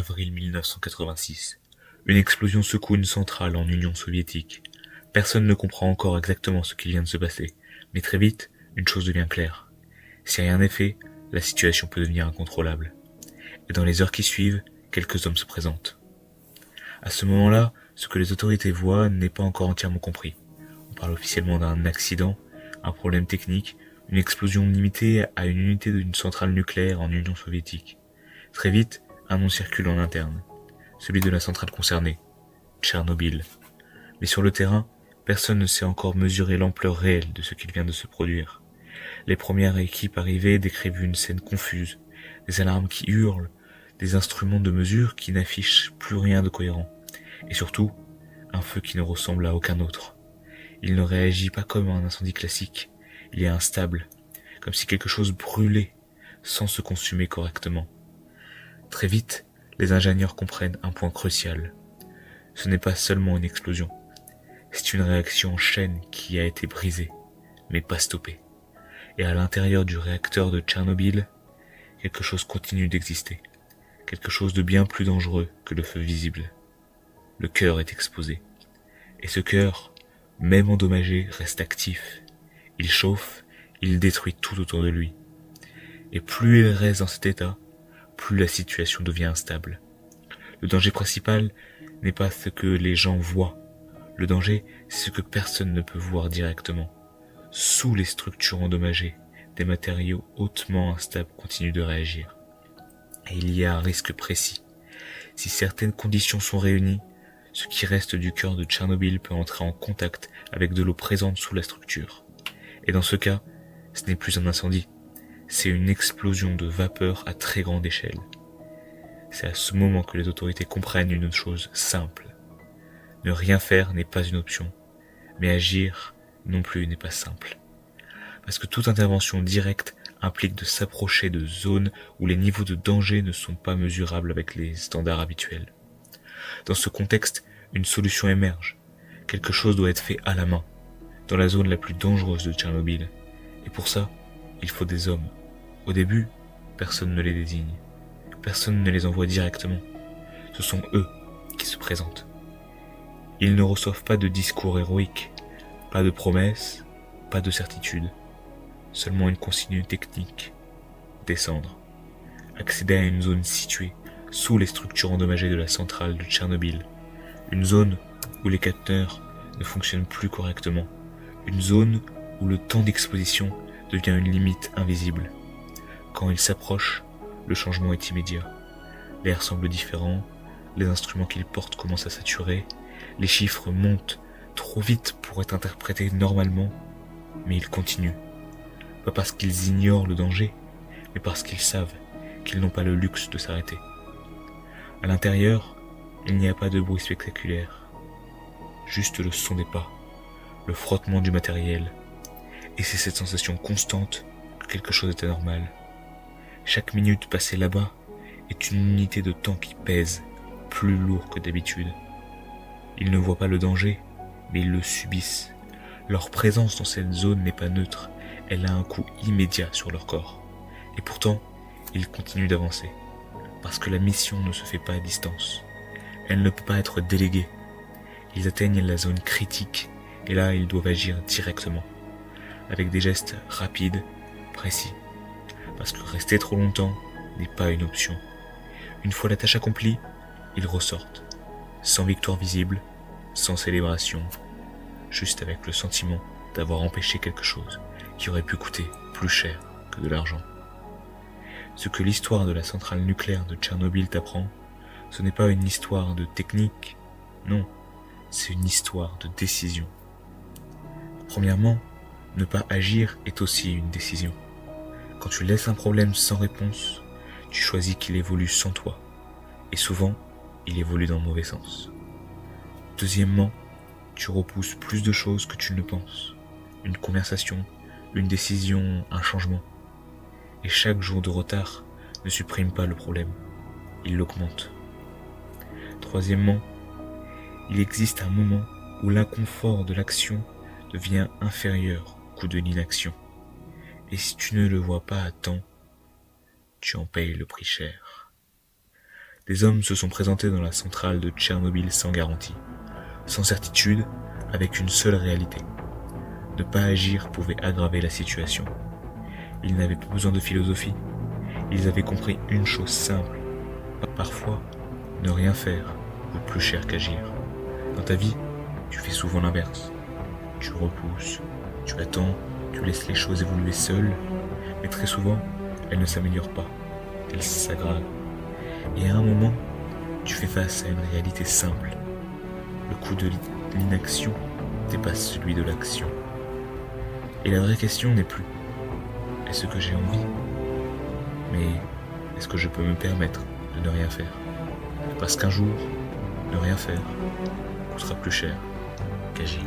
avril 1986. Une explosion secoue une centrale en Union soviétique. Personne ne comprend encore exactement ce qui vient de se passer, mais très vite, une chose devient claire. Si rien n'est fait, la situation peut devenir incontrôlable. Et dans les heures qui suivent, quelques hommes se présentent. À ce moment-là, ce que les autorités voient n'est pas encore entièrement compris. On parle officiellement d'un accident, un problème technique, une explosion limitée à une unité d'une centrale nucléaire en Union soviétique. Très vite, un nom circule en interne, celui de la centrale concernée, Tchernobyl. Mais sur le terrain, personne ne sait encore mesurer l'ampleur réelle de ce qui vient de se produire. Les premières équipes arrivées décrivent une scène confuse, des alarmes qui hurlent, des instruments de mesure qui n'affichent plus rien de cohérent, et surtout, un feu qui ne ressemble à aucun autre. Il ne réagit pas comme un incendie classique, il est instable, comme si quelque chose brûlait, sans se consumer correctement. Très vite, les ingénieurs comprennent un point crucial. Ce n'est pas seulement une explosion, c'est une réaction en chaîne qui a été brisée, mais pas stoppée. Et à l'intérieur du réacteur de Tchernobyl, quelque chose continue d'exister, quelque chose de bien plus dangereux que le feu visible. Le cœur est exposé, et ce cœur, même endommagé, reste actif. Il chauffe, il détruit tout autour de lui. Et plus il reste dans cet état, plus la situation devient instable. Le danger principal n'est pas ce que les gens voient. Le danger, c'est ce que personne ne peut voir directement. Sous les structures endommagées, des matériaux hautement instables continuent de réagir. Et il y a un risque précis. Si certaines conditions sont réunies, ce qui reste du cœur de Tchernobyl peut entrer en contact avec de l'eau présente sous la structure. Et dans ce cas, ce n'est plus un incendie, c'est une explosion de vapeur à très grande échelle. C'est à ce moment que les autorités comprennent une chose simple. Ne rien faire n'est pas une option, mais agir non plus n'est pas simple. Parce que toute intervention directe implique de s'approcher de zones où les niveaux de danger ne sont pas mesurables avec les standards habituels. Dans ce contexte, une solution émerge. Quelque chose doit être fait à la main, dans la zone la plus dangereuse de Tchernobyl. Et pour ça, il faut des hommes. Au début, personne ne les désigne. Personne ne les envoie directement. Ce sont eux qui se présentent. Ils ne reçoivent pas de discours héroïques, pas de promesses, pas de certitudes. Seulement une consigne technique. Descendre. Accéder à une zone située sous les structures endommagées de la centrale de Tchernobyl. Une zone où les capteurs ne fonctionnent plus correctement. Une zone où le temps d'exposition devient une limite invisible. Quand ils s'approchent, le changement est immédiat. L'air semble différent, les instruments qu'ils portent commencent à saturer, les chiffres montent trop vite pour être interprétés normalement, mais ils continuent. Pas parce qu'ils ignorent le danger, mais parce qu'ils savent qu'ils n'ont pas le luxe de s'arrêter. À l'intérieur, il n'y a pas de bruit spectaculaire, juste le son des pas, le frottement du matériel, et c'est cette sensation constante que quelque chose est anormal. Chaque minute passée là-bas est une unité de temps qui pèse, plus lourd que d'habitude. Ils ne voient pas le danger, mais ils le subissent. Leur présence dans cette zone n'est pas neutre, elle a un coup immédiat sur leur corps. Et pourtant, ils continuent d'avancer, parce que la mission ne se fait pas à distance. Elle ne peut pas être déléguée. Ils atteignent la zone critique, et là, ils doivent agir directement, avec des gestes rapides, précis. Parce que rester trop longtemps n'est pas une option. Une fois la tâche accomplie, ils ressortent, sans victoire visible, sans célébration, juste avec le sentiment d'avoir empêché quelque chose qui aurait pu coûter plus cher que de l'argent. Ce que l'histoire de la centrale nucléaire de Tchernobyl t'apprend, ce n'est pas une histoire de technique, non, c'est une histoire de décision. Premièrement, ne pas agir est aussi une décision. Quand tu laisses un problème sans réponse, tu choisis qu'il évolue sans toi. Et souvent, il évolue dans le mauvais sens. Deuxièmement, tu repousses plus de choses que tu ne penses. Une conversation, une décision, un changement. Et chaque jour de retard ne supprime pas le problème, il l'augmente. Troisièmement, il existe un moment où l'inconfort de l'action devient inférieur au coût de l'inaction. Et si tu ne le vois pas à temps, tu en payes le prix cher. Des hommes se sont présentés dans la centrale de Tchernobyl sans garantie, sans certitude, avec une seule réalité. Ne pas agir pouvait aggraver la situation. Ils n'avaient pas besoin de philosophie. Ils avaient compris une chose simple. Parfois, ne rien faire coûte plus cher qu'agir. Dans ta vie, tu fais souvent l'inverse. Tu repousses, tu attends, tu laisses les choses évoluer seules, mais très souvent, elles ne s'améliorent pas, elles s'aggravent. Et à un moment, tu fais face à une réalité simple. Le coût de l'inaction dépasse celui de l'action. Et la vraie question n'est plus « est-ce que j'ai envie ?» mais « est-ce que je peux me permettre de ne rien faire ?» Parce qu'un jour, ne rien faire coûtera plus cher qu'agir.